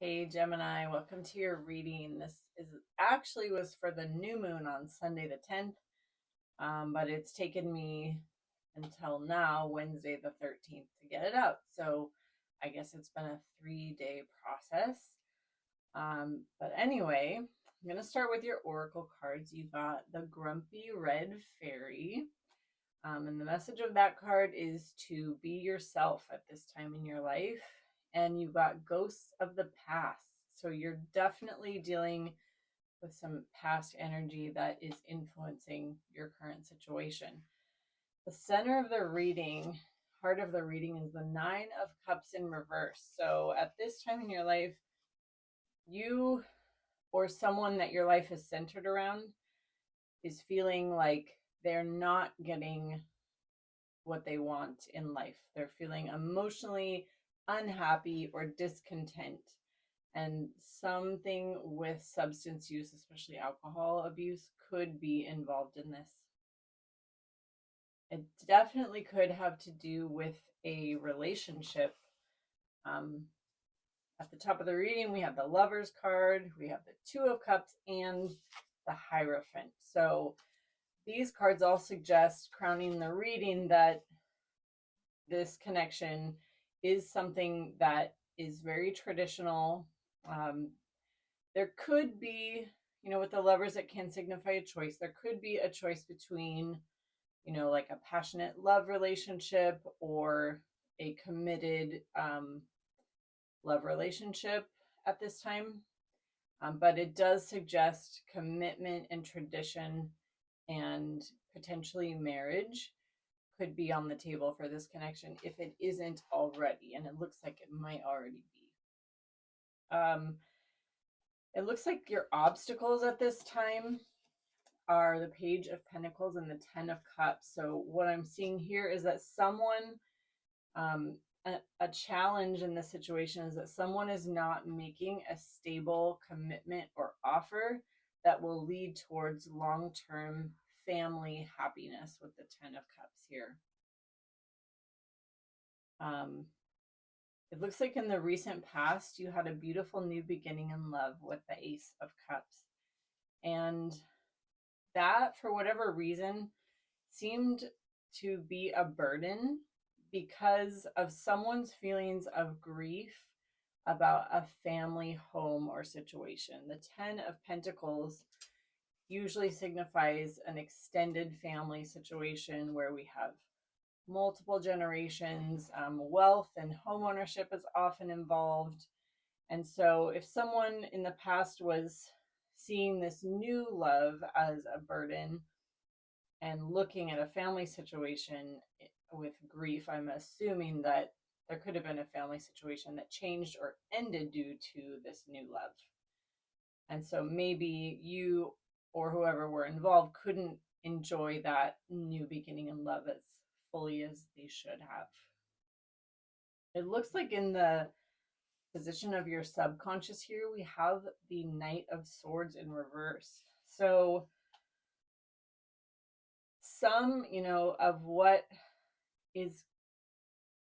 Hey Gemini, welcome to your reading. This is actually was for the new moon on Sunday the 10th, but it's taken me until now, Wednesday the 13th, to get it out. So I guess it's been a 3-day process. But anyway, I'm going to start with your oracle cards. You got the Grumpy Red Fairy. And the message of that card is to be yourself at this time in your life. And you've got Ghosts of the Past. So you're definitely dealing with some past energy that is influencing your current situation. The center of the reading, heart of the reading, is the Nine of Cups in reverse. So at this time in your life, you or someone that your life is centered around is feeling like they're not getting what they want in life. They're feeling emotionally unhappy or discontent. And something with substance use, especially alcohol abuse, could be involved in this. It definitely could have to do with a relationship. At the top of the reading, we have the Lovers card, we have the Two of Cups, and the Hierophant. So these cards all suggest, crowning the reading, that this connection is something that is very traditional. There could be, with the Lovers, it can signify a choice. There could be a choice between, like a passionate love relationship or a committed love relationship at this time. But it does suggest commitment and tradition and potentially marriage could be on the table for this connection if it isn't already, and it looks like it might already be. It looks like your obstacles at this time are the Page of Pentacles and the Ten of Cups. So what I'm seeing here is that someone, a challenge in this situation is that someone is not making a stable commitment or offer that will lead towards long-term family happiness with the Ten of Cups here. It looks like in the recent past, you had a beautiful new beginning in love with the Ace of Cups. And that, for whatever reason, seemed to be a burden because of someone's feelings of grief about a family home or situation. The Ten of Pentacles usually signifies an extended family situation where we have multiple generations. Wealth and home ownership is often involved. And so if someone in the past was seeing this new love as a burden and looking at a family situation with grief, I'm assuming that there could have been a family situation that changed or ended due to this new love. And so maybe you or whoever were involved couldn't enjoy that new beginning in love as fully as they should have. It looks like in the position of your subconscious here, we have the Knight of Swords in reverse. So some, of what is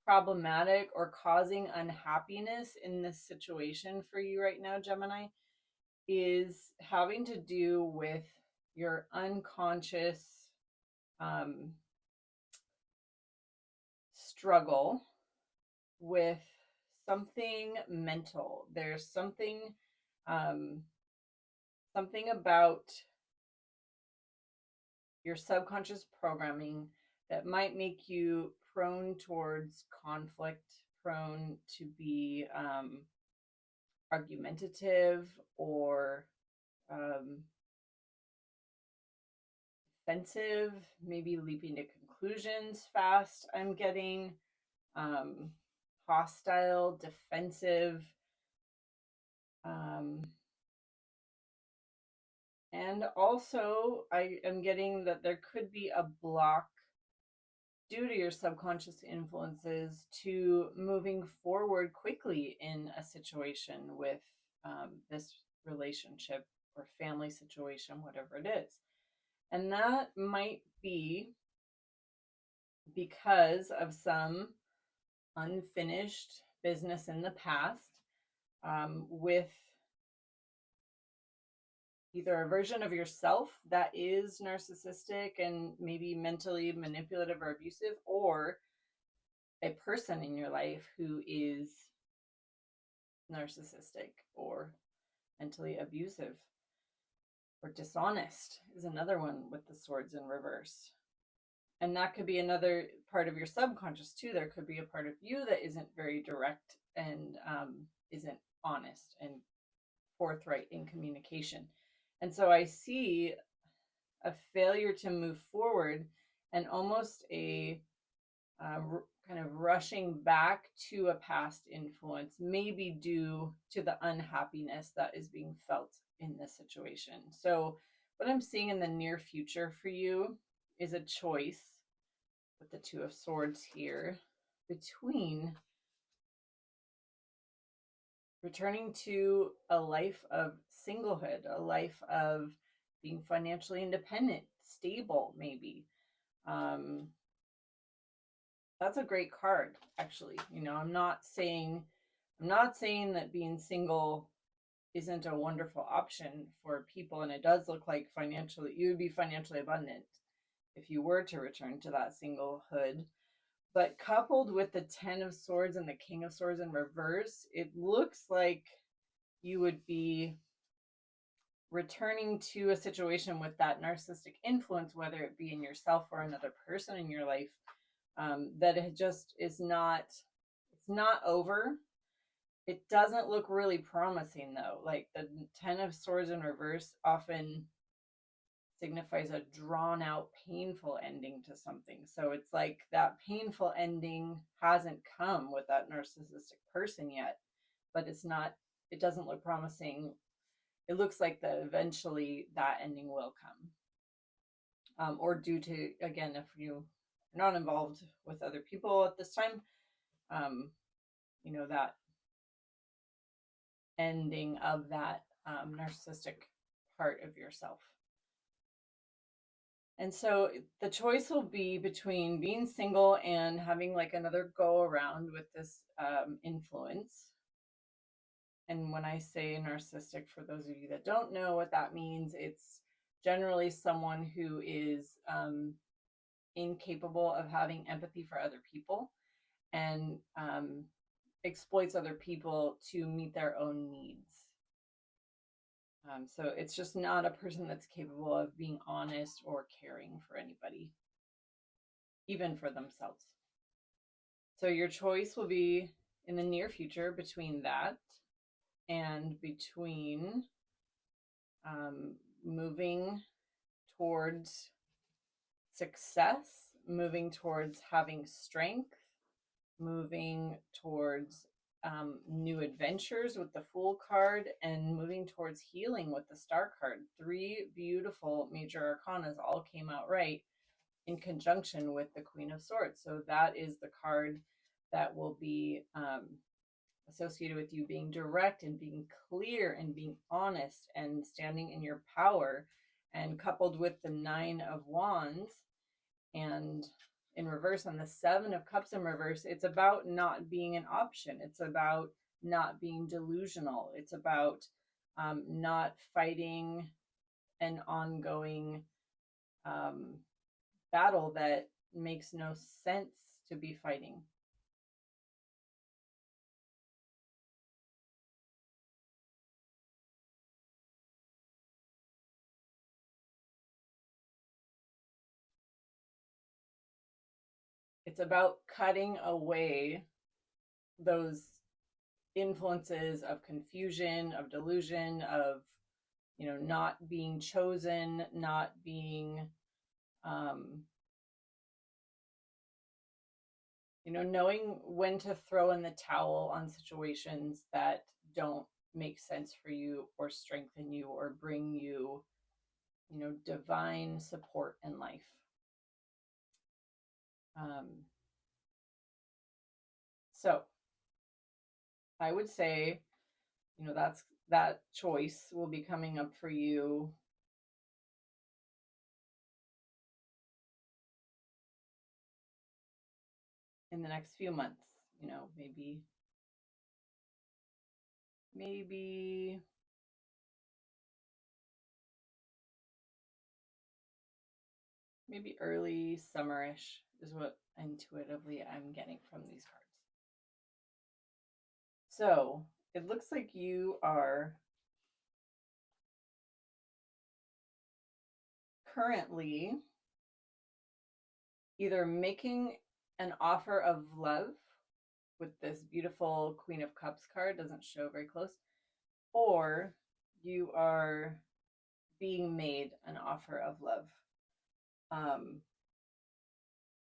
problematic or causing unhappiness in this situation for you right now, Gemini, is having to do with your unconscious struggle with something mental. There's something about your subconscious programming that might make you prone towards conflict, prone to be argumentative or defensive, maybe leaping to conclusions fast. I'm getting hostile, defensive, and also I am getting that there could be a block due to your subconscious influences to moving forward quickly in a situation with this relationship or family situation, whatever it is. And that might be because of some unfinished business in the past. with either a version of yourself that is narcissistic and maybe mentally manipulative or abusive, or a person in your life who is narcissistic or mentally abusive or dishonest is another one with the swords in reverse. And that could be another part of your subconscious too. There could be a part of you that isn't very direct and isn't honest and forthright in communication. And so I see a failure to move forward and almost a kind of rushing back to a past influence, maybe due to the unhappiness that is being felt in this situation. So what I'm seeing in the near future for you is a choice with the Two of Swords here between returning to a life of singlehood, a life of being financially independent, stable, maybe. That's a great card, actually. You know, I'm not saying that being single isn't a wonderful option for people, and it does look like financially you would be financially abundant if you were to return to that singlehood. But coupled with the Ten of Swords and the King of Swords in reverse, it looks like you would be returning to a situation with that narcissistic influence, whether it be in yourself or another person in your life, that it just is not, it's not over. It doesn't look really promising though. Like the Ten of Swords in reverse often signifies a drawn out, painful ending to something. So it's like that painful ending hasn't come with that narcissistic person yet, but it doesn't look promising. It looks like that eventually that ending will come. Or due to, again, if you're not involved with other people at this time, that ending of that narcissistic part of yourself. And so the choice will be between being single and having like another go around with this influence. And when I say narcissistic, for those of you that don't know what that means, it's generally someone who is incapable of having empathy for other people and exploits other people to meet their own needs. So it's just not a person that's capable of being honest or caring for anybody, even for themselves. So your choice will be in the near future between that and between moving towards success, moving towards having strength, moving towards new adventures with the Fool card, and moving towards healing with the Star card. 3 beautiful major arcanas all came out right in conjunction with the Queen of Swords. So that is the card that will be associated with you being direct and being clear and being honest and standing in your power, and coupled with the 9 of Wands and in reverse on the 7 of Cups in reverse, it's about not being an option. It's about not being delusional. It's about not fighting an ongoing battle that makes no sense to be fighting. It's about cutting away those influences of confusion, of delusion, of, not being chosen, not being, knowing when to throw in the towel on situations that don't make sense for you or strengthen you or bring you, divine support in life. So I would say, that choice will be coming up for you in the next few months, maybe maybe early summerish is what intuitively I'm getting from these cards. So it looks like you are currently either making an offer of love with this beautiful Queen of Cups card, doesn't show very close, or you are being made an offer of love.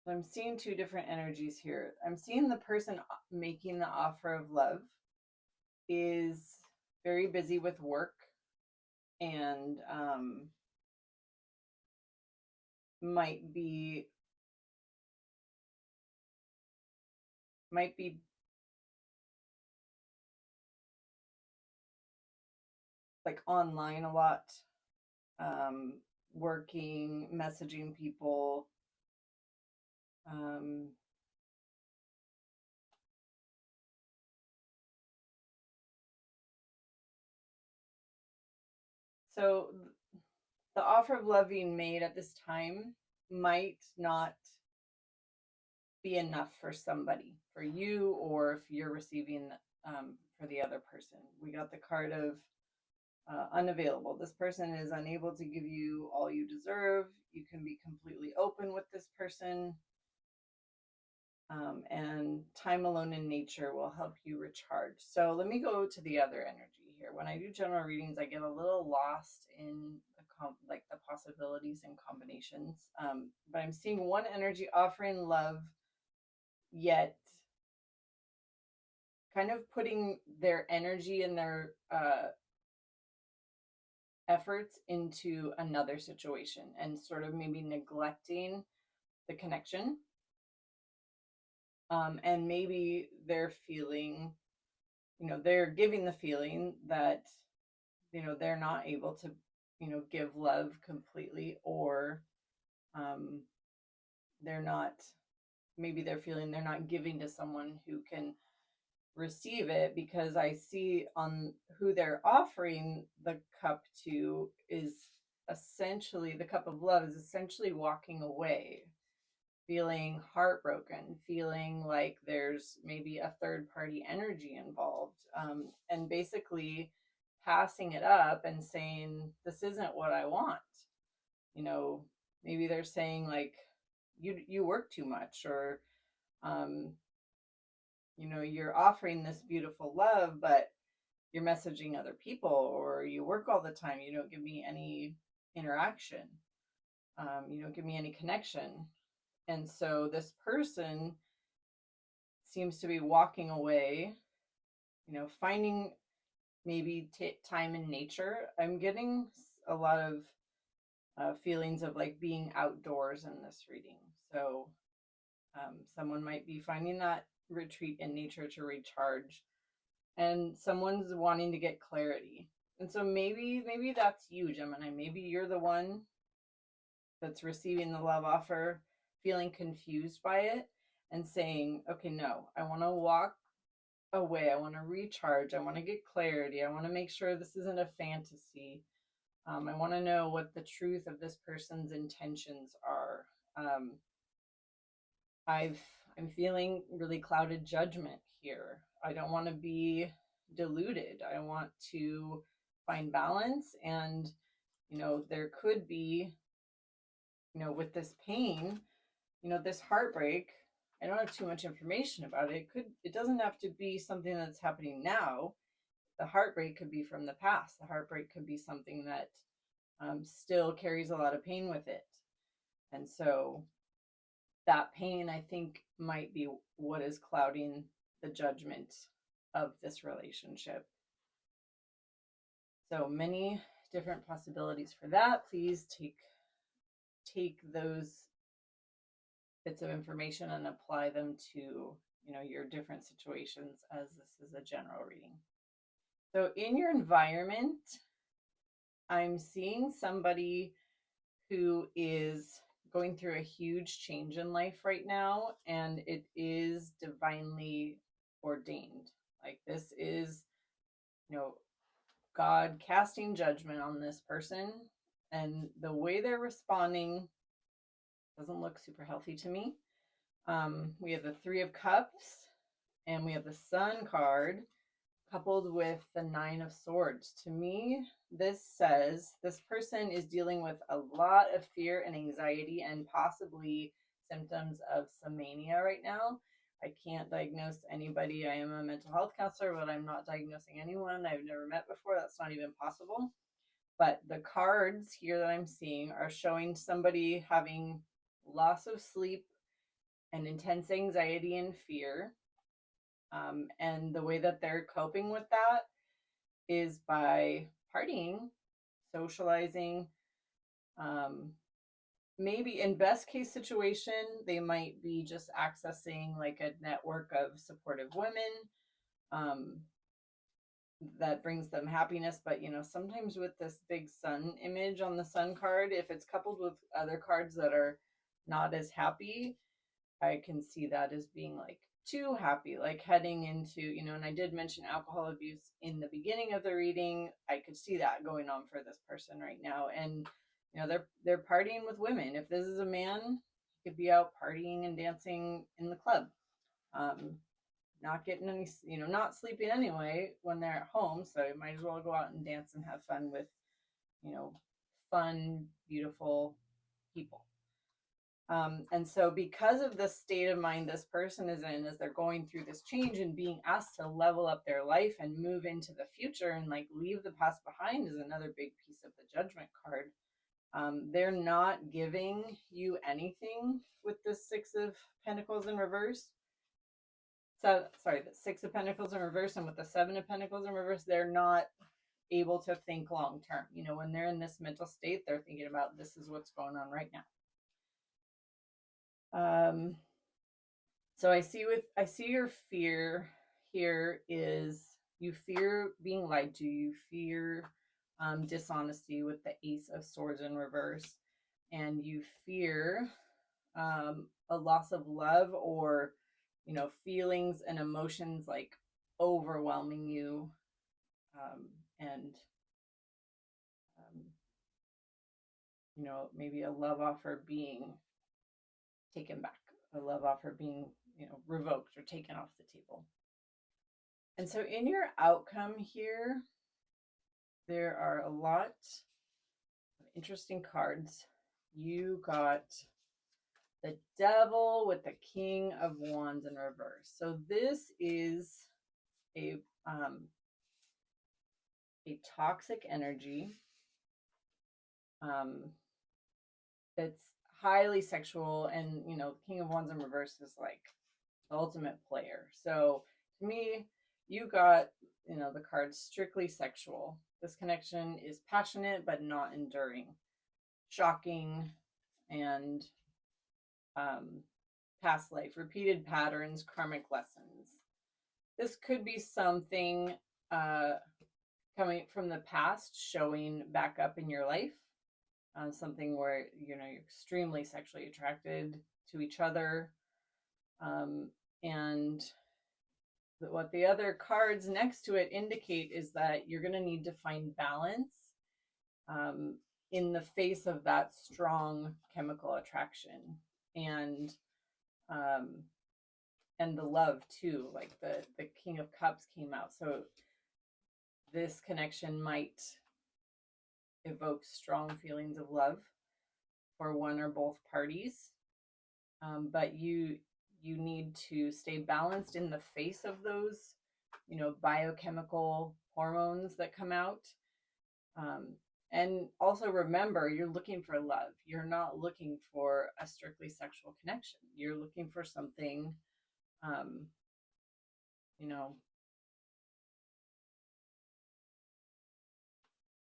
I'm seeing two different energies here. I'm seeing the person making the offer of love is very busy with work and might be like online a lot, working, messaging people. So the offer of love being made at this time might not be enough for somebody, for you, or if you're receiving for the other person. We got the card of unavailable. This person is unable to give you all you deserve. You can be completely open with this person. And time alone in nature will help you recharge. So let me go to the other energy here. When I do general readings, I get a little lost in the the possibilities and combinations. But I'm seeing one energy offering love, yet kind of putting their energy and their efforts into another situation and sort of maybe neglecting the connection. And maybe they're feeling, they're giving the feeling that, they're not able to, give love completely, or they're not, maybe they're feeling they're not giving to someone who can receive it, because I see on who they're offering the cup to is essentially, the cup of love is essentially walking away, feeling heartbroken, feeling like there's maybe a third party energy involved, and basically passing it up and saying, this isn't what I want. Maybe they're saying like, you work too much, or you're offering this beautiful love, but you're messaging other people, or you work all the time, you don't give me any interaction, you don't give me any connection. And so this person seems to be walking away, finding maybe time in nature. I'm getting a lot of feelings of like being outdoors in this reading. So someone might be finding that retreat in nature to recharge, and someone's wanting to get clarity. And so maybe that's you, Gemini. Maybe you're the one that's receiving the love offer, feeling confused by it, and saying, okay, no, I want to walk away. I want to recharge. I want to get clarity. I want to make sure this isn't a fantasy. I want to know what the truth of this person's intentions are. I'm feeling really clouded judgment here. I don't want to be deluded. I want to find balance, and there could be, with this pain, this heartbreak. I don't have too much information about it. It doesn't have to be something that's happening now. The heartbreak could be from the past. The heartbreak could be something that still carries a lot of pain with it. And so that pain, I think, might be what is clouding the judgment of this relationship. So many different possibilities for that. Please take those bits of information and apply them to your different situations, as this is a general reading. So in your environment, I'm seeing somebody who is going through a huge change in life right now, and it is divinely ordained. Like, this is, God casting judgment on this person, and the way they're responding doesn't look super healthy to me. We have the Three of Cups, and we have the Sun card coupled with the Nine of Swords. To me, this says this person is dealing with a lot of fear and anxiety and possibly symptoms of some mania right now. I can't diagnose anybody. I am a mental health counselor, but I'm not diagnosing anyone I've never met before. That's not even possible. But the cards here that I'm seeing are showing somebody having loss of sleep and intense anxiety and fear. And the way that they're coping with that is by partying, socializing. Maybe in best case situation, they might be just accessing like a network of supportive women that brings them happiness. But, sometimes with this big sun image on the Sun card, if it's coupled with other cards that are not as happy, I can see that as being like too happy, like heading into, and I did mention alcohol abuse in the beginning of the reading. I could see that going on for this person right now. And, they're partying with women. If this is a man, he could be out partying and dancing in the club. Not getting any, not sleeping anyway when they're at home. So you might as well go out and dance and have fun with, fun, beautiful people. And so because of the state of mind this person is in as they're going through this change and being asked to level up their life and move into the future and like leave the past behind is another big piece of the Judgment card. They're not giving you anything with the Six of Pentacles in reverse. So, sorry, the Six of Pentacles in reverse and with the Seven of Pentacles in reverse, they're not able to think long term. When they're in this mental state, they're thinking about this is what's going on right now. So I see your fear here is you fear being lied to, you fear dishonesty with the Ace of Swords in reverse, and you fear a loss of love or feelings and emotions like overwhelming you, and maybe a love offer being taken back, a love offer being revoked or taken off the table. And so in your outcome here, there are a lot of interesting cards. You got the Devil with the King of Wands in reverse. So this is a toxic energy that's highly sexual, and King of Wands in reverse is like the ultimate player. So to me, you got the card strictly sexual. This connection is passionate but not enduring, shocking, and past life, repeated patterns, karmic lessons. This could be something coming from the past showing back up in your life. Something where you're extremely sexually attracted to each other, and what the other cards next to it indicate is that you're going to need to find balance in the face of that strong chemical attraction, and the love too. Like the King of Cups came out, so this connection might evoke strong feelings of love for one or both parties, but you need to stay balanced in the face of those biochemical hormones that come out, and also remember, you're looking for love. You're not looking for a strictly sexual connection. You're looking for something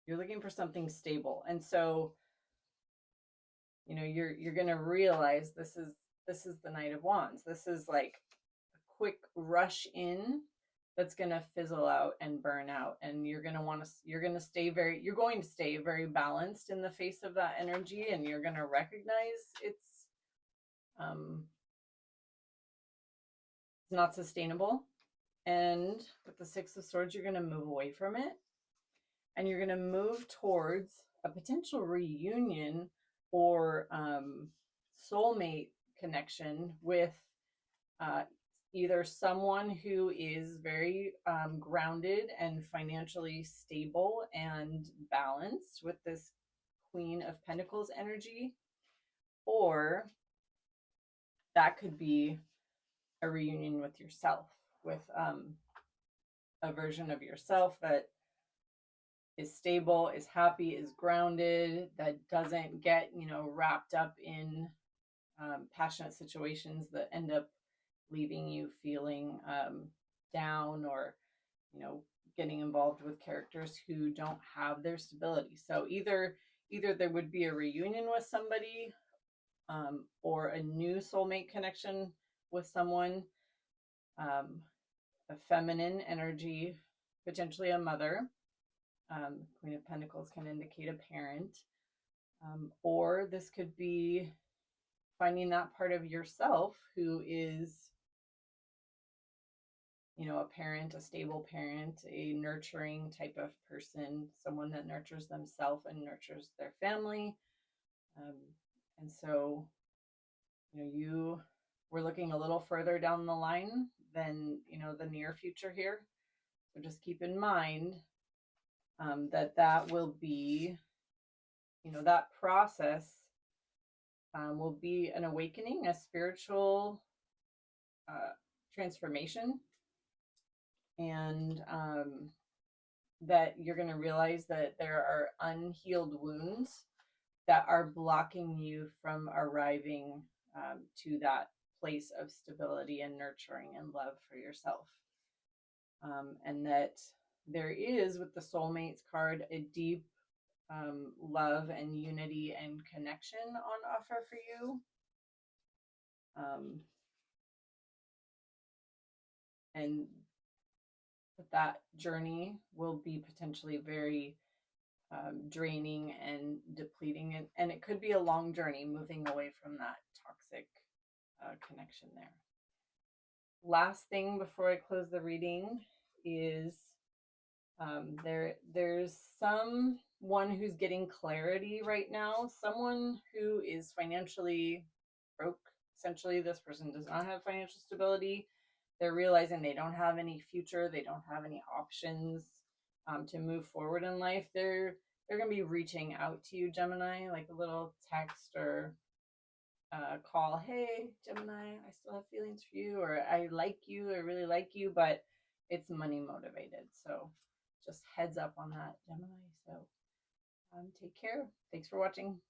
you're looking for something stable. And so you're going to realize this is the Knight of Wands. This is like a quick rush in that's going to fizzle out and burn out, and you're going to stay very balanced in the face of that energy, and you're going to recognize it's not sustainable, And with the Six of Swords, you're going to move away from it. And you're going to move towards a potential reunion or soulmate connection with either someone who is very grounded and financially stable and balanced with this Queen of Pentacles energy, or that could be a reunion with yourself, with a version of yourself that is stable, is happy, is grounded, that doesn't get, wrapped up in passionate situations that end up leaving you feeling down, or, getting involved with characters who don't have their stability. So either there would be a reunion with somebody, or a new soulmate connection with someone, a feminine energy, potentially a mother. Queen of Pentacles can indicate a parent, or this could be finding that part of yourself who is, a parent, a stable parent, a nurturing type of person, someone that nurtures themselves and nurtures their family. And so, we're looking a little further down the line than, the near future here. So just keep in mind that will be, that process will be an awakening, a spiritual transformation, and that you're going to realize that there are unhealed wounds that are blocking you from arriving to that place of stability and nurturing and love for yourself. And that there is, with the Soulmates card, a deep love and unity and connection on offer for you. And that journey will be potentially very draining and depleting, and it could be a long journey moving away from that toxic connection there. Last thing before I close the reading is there's someone who's getting clarity right now, someone who is financially broke. Essentially, this person does not have financial stability. They're realizing they don't have any future, they don't have any options to move forward in life. They're going to be reaching out to you, Gemini, like a little text or call. Hey, Gemini, I still have feelings for you, or I like you, I really like you, but it's money motivated. So just heads up on that, Gemini. So take care. Thanks for watching.